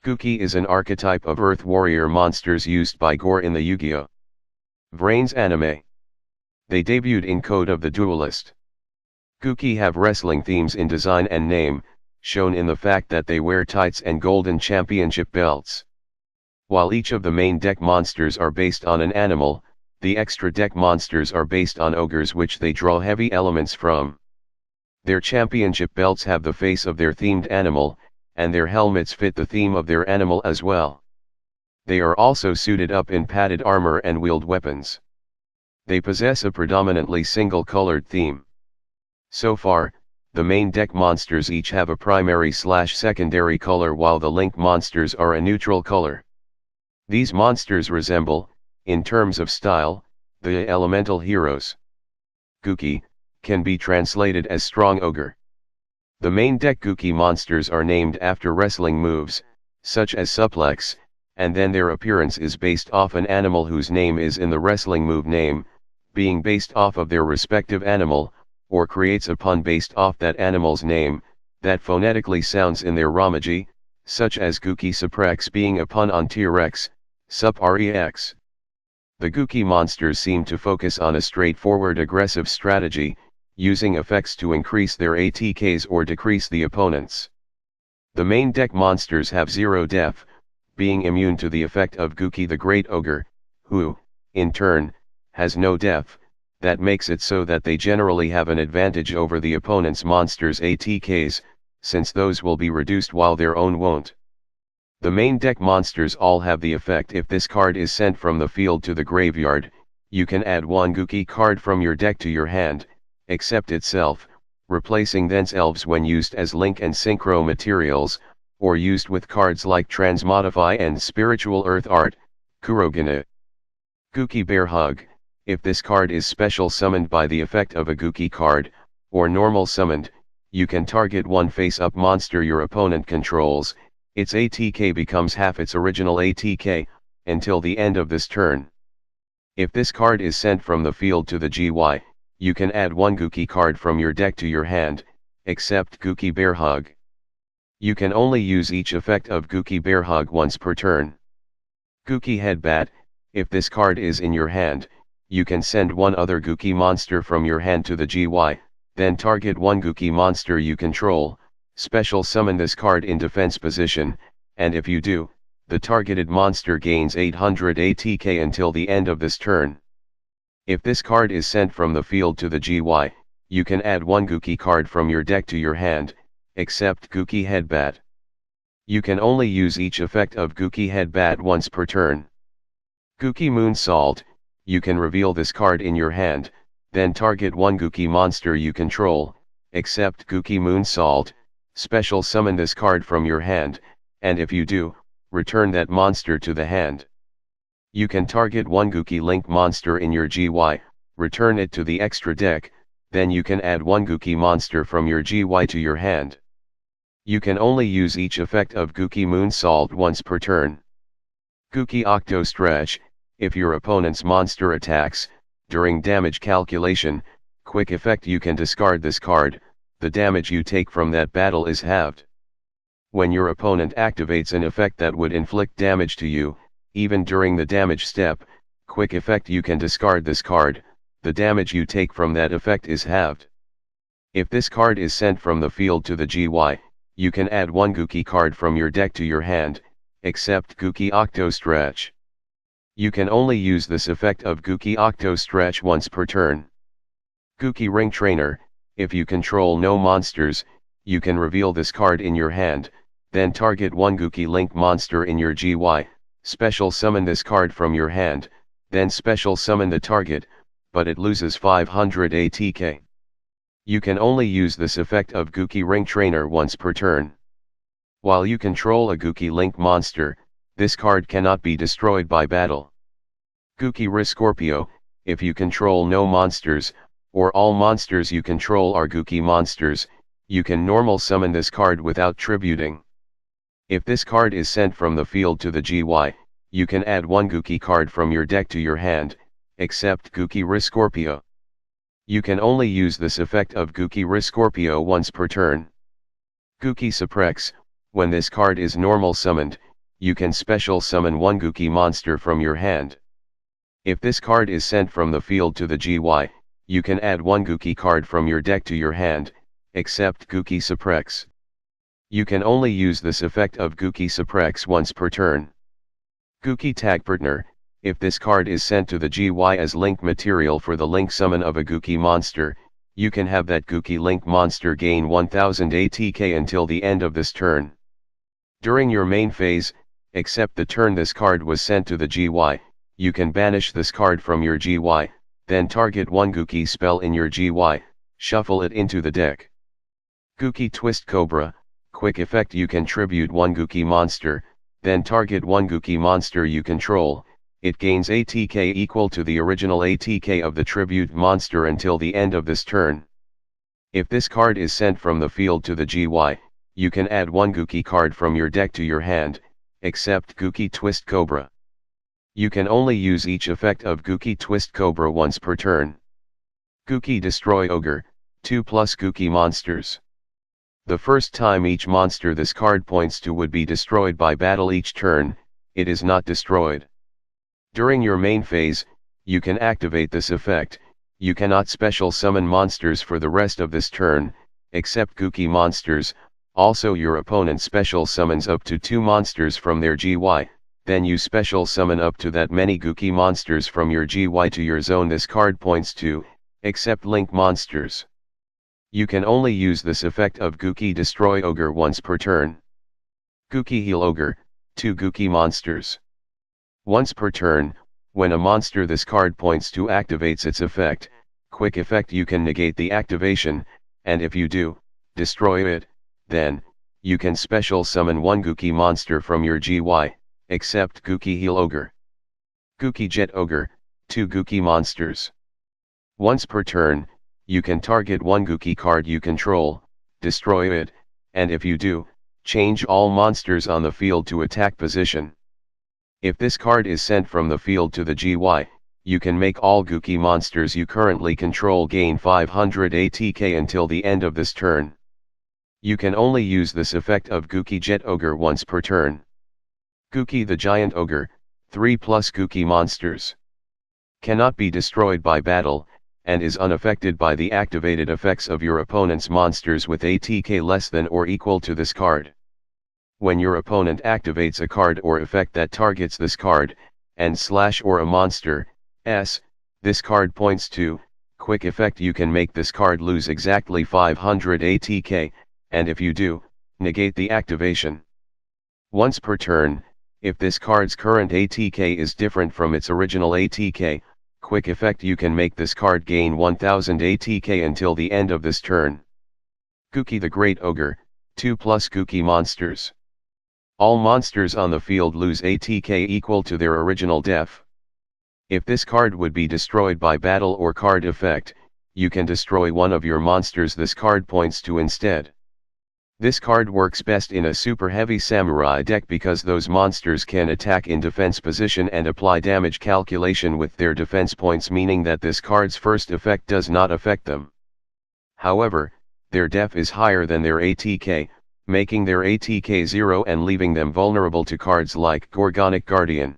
Gouki is an archetype of Earth warrior monsters used by Gore in the Yu-Gi-Oh! VRAINS anime. They debuted in Code of the Duelist. Gouki have wrestling themes in design and name, shown in the fact that they wear tights and golden championship belts. While each of the main deck monsters are based on an animal, the extra deck monsters are based on ogres which they draw heavy elements from. Their championship belts have the face of their themed animal, and their helmets fit the theme of their animal as well. They are also suited up in padded armor and wield weapons. They possess a predominantly single-colored theme. So far, the main deck monsters each have a primary/secondary color while the link monsters are a neutral color. These monsters resemble, in terms of style, the elemental heroes. Gouki can be translated as strong ogre. The main deck Gouki monsters are named after wrestling moves, such as suplex, and then their appearance is based off an animal whose name is in the wrestling move name, being based off of their respective animal, or creates a pun based off that animal's name, that phonetically sounds in their Ramaji, such as Gouki Suprex being a pun on T-Rex, Sup-Rex. The Gouki monsters seem to focus on a straightforward aggressive strategy, using effects to increase their ATKs or decrease the opponents. The main deck monsters have 0 def, being immune to the effect of Gouki the Great Ogre, who, in turn, has no def, that makes it so that they generally have an advantage over the opponent's monsters' ATKs, since those will be reduced while their own won't. The main deck monsters all have the effect if this card is sent from the field to the graveyard, you can add one Gouki card from your deck to your hand, except itself, replacing thence elves when used as link and synchro materials, or used with cards like Transmodify and Spiritual Earth Art, Kurogane. Gouki Bear Hug, if this card is special summoned by the effect of a Gouki card, or normal summoned, you can target one face-up monster your opponent controls, its ATK becomes half its original ATK, until the end of this turn. If this card is sent from the field to the GY, you can add one Gouki card from your deck to your hand, except Gouki Bear Hug. You can only use each effect of Gouki Bear Hug once per turn. Gouki Headbat, if this card is in your hand, you can send one other Gouki monster from your hand to the GY, then target one Gouki monster you control, special summon this card in defense position, and if you do, the targeted monster gains 800 ATK until the end of this turn. If this card is sent from the field to the GY, you can add one Gouki card from your deck to your hand, except Gouki Headbat. You can only use each effect of Gouki Headbat once per turn. Gouki Moonsault, you can reveal this card in your hand, then target one Gouki monster you control, except Gouki Moonsault, special summon this card from your hand, and if you do, return that monster to the hand. You can target one Gouki Link monster in your GY, return it to the extra deck, then you can add one Gouki monster from your GY to your hand. You can only use each effect of Gouki Moonsault once per turn. Gouki Octo Stretch, if your opponent's monster attacks, during damage calculation, quick effect you can discard this card, the damage you take from that battle is halved. When your opponent activates an effect that would inflict damage to you, even during the damage step, quick effect you can discard this card, the damage you take from that effect is halved. If this card is sent from the field to the GY, you can add one Gouki card from your deck to your hand, except Gouki Octo Stretch. You can only use this effect of Gouki Octo Stretch once per turn. Gouki Ring Trainer, if you control no monsters, you can reveal this card in your hand, then target one Gouki Link monster in your GY, special summon this card from your hand, then special summon the target, but it loses 500 ATK. You can only use this effect of Gouki Ring Trainer once per turn. While you control a Gouki Link monster, this card cannot be destroyed by battle. Gouki Riscorpio, if you control no monsters, or all monsters you control are Gouki monsters, you can normal summon this card without tributing. If this card is sent from the field to the GY, you can add one Gouki card from your deck to your hand, except Gouki Riscorpio. You can only use this effect of Gouki Riscorpio once per turn. Gouki Suprex, when this card is normal summoned, you can special summon one Gouki monster from your hand. If this card is sent from the field to the GY, you can add one Gouki card from your deck to your hand, except Gouki Supprex. You can only use this effect of Gouki Supprex once per turn. Gouki Tag Partner, if this card is sent to the GY as link material for the link summon of a Gouki monster, you can have that Gouki link monster gain 1000 ATK until the end of this turn. During your main phase, except the turn this card was sent to the GY, you can banish this card from your GY, then target one Gouki spell in your GY, shuffle it into the deck. Gouki Twist Cobra, quick effect, you can tribute one Gouki monster, then target one Gouki monster you control, it gains ATK equal to the original ATK of the tribute monster until the end of this turn. If this card is sent from the field to the GY, you can add one Gouki card from your deck to your hand, except Gouki Twist Cobra. You can only use each effect of Gouki Twist Cobra once per turn. Gouki Destroy Ogre, 2+ Gouki monsters. The first time each monster this card points to would be destroyed by battle each turn, it is not destroyed. During your main phase, you can activate this effect. You cannot special summon monsters for the rest of this turn, except Gouki monsters. Also your opponent special summons up to 2 monsters from their GY, then you special summon up to that many Gouki monsters from your GY to your zone this card points to, except link monsters. You can only use this effect of Gouki Destroy Ogre once per turn. Gouki Heal Ogre, 2 Gouki monsters. Once per turn, when a monster this card points to activates its effect, quick effect, you can negate the activation, and if you do, destroy it, then, you can special summon one Gouki monster from your GY, except Gouki Heal Ogre. Gouki Jet Ogre, 2 Gouki monsters. Once per turn, you can target one Gouki card you control, destroy it, and if you do, change all monsters on the field to attack position. If this card is sent from the field to the GY, you can make all Gouki monsters you currently control gain 500 ATK until the end of this turn. You can only use this effect of Gouki Jet Ogre once per turn. Gouki the Giant Ogre, 3+ Gouki monsters. Cannot be destroyed by battle, and is unaffected by the activated effects of your opponent's monsters with ATK less than or equal to this card. When your opponent activates a card or effect that targets this card, and / or a monster, this card points to, quick effect, you can make this card lose exactly 500 ATK, and if you do, negate the activation. Once per turn, if this card's current ATK is different from its original ATK, quick effect, you can make this card gain 1000 ATK until the end of this turn. Gouki the Great Ogre, 2+ Gouki monsters. All monsters on the field lose ATK equal to their original def. If this card would be destroyed by battle or card effect, you can destroy one of your monsters this card points to instead. This card works best in a super heavy samurai deck because those monsters can attack in defense position and apply damage calculation with their defense points, meaning that this card's first effect does not affect them. However, their def is higher than their ATK, making their ATK 0 and leaving them vulnerable to cards like Gorgonic Guardian.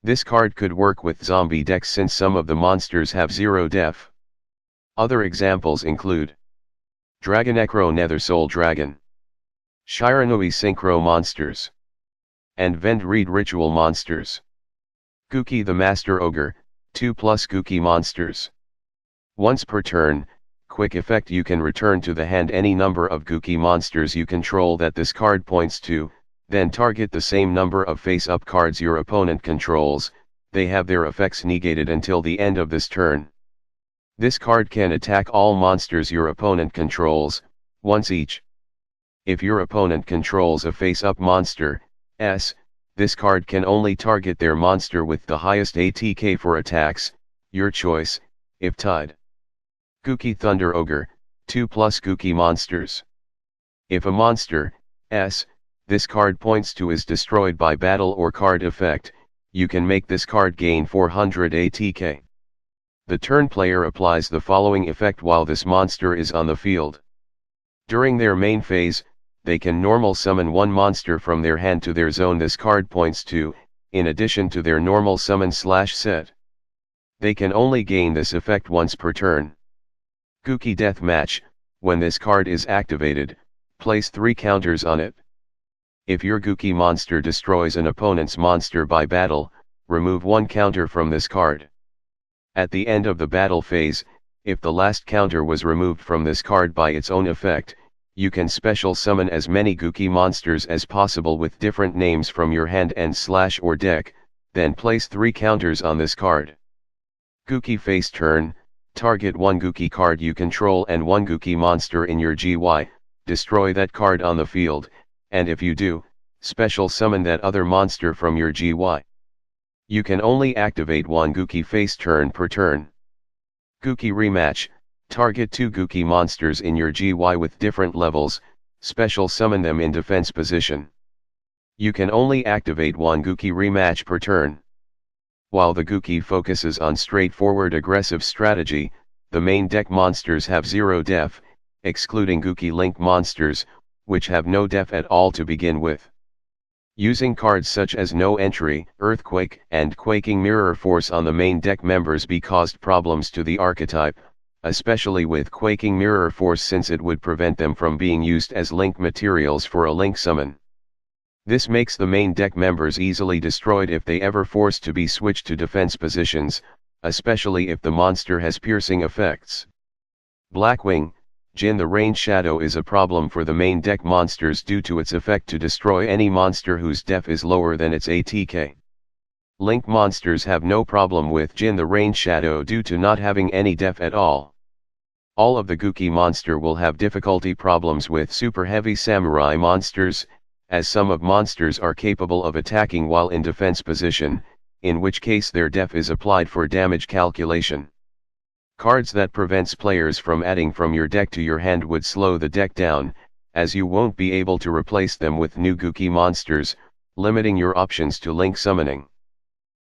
This card could work with zombie decks since some of the monsters have 0 def. Other examples include Dragonecro Nethersoul Dragon, Shiranui Synchro monsters, and Vendreed Ritual monsters. Gouki the Master Ogre, 2+ Gouki monsters. Once per turn, quick effect, you can return to the hand any number of Gouki monsters you control that this card points to, then target the same number of face-up cards your opponent controls. They have their effects negated until the end of this turn. This card can attack all monsters your opponent controls, once each. If your opponent controls a face-up monster, this card can only target their monster with the highest ATK for attacks, your choice, if tied. Gouki Thunder Ogre, 2+ Gouki monsters. If a monster, this card points to is destroyed by battle or card effect, you can make this card gain 400 ATK. The turn player applies the following effect while this monster is on the field. During their main phase, they can normal summon one monster from their hand to their zone this card points to, in addition to their normal summon/set. They can only gain this effect once per turn. Gouki Death Match, when this card is activated, place 3 counters on it. If your Gouki monster destroys an opponent's monster by battle, remove 1 counter from this card. At the end of the battle phase, if the last counter was removed from this card by its own effect, you can special summon as many Gouki monsters as possible with different names from your hand and/or deck, then place 3 counters on this card. Gouki face turn, target 1 Gouki card you control and 1 Gouki monster in your GY, destroy that card on the field, and if you do, special summon that other monster from your GY. You can only activate 1 Gouki face turn per turn. Gouki rematch, target 2 Gouki monsters in your GY with different levels, special summon them in defense position. You can only activate 1 Gouki rematch per turn. While the Gouki focuses on straightforward aggressive strategy, the main deck monsters have 0 def, excluding Gouki link monsters, which have no def at all to begin with. Using cards such as No Entry, Earthquake, and Quaking Mirror Force on the main deck members caused problems to the archetype, especially with Quaking Mirror Force since it would prevent them from being used as link materials for a link summon. This makes the main deck members easily destroyed if they ever forced to be switched to defense positions, especially if the monster has piercing effects. Blackwing, Jin the Rain Shadow is a problem for the main deck monsters due to its effect to destroy any monster whose def is lower than its ATK. Link monsters have no problem with Jin the Rain Shadow due to not having any def at all. All of the Gouki monster will have difficulty problems with super heavy samurai monsters, as some of monsters are capable of attacking while in defense position, in which case their def is applied for damage calculation. Cards that prevents players from adding from your deck to your hand would slow the deck down, as you won't be able to replace them with new Gouki monsters, limiting your options to link summoning.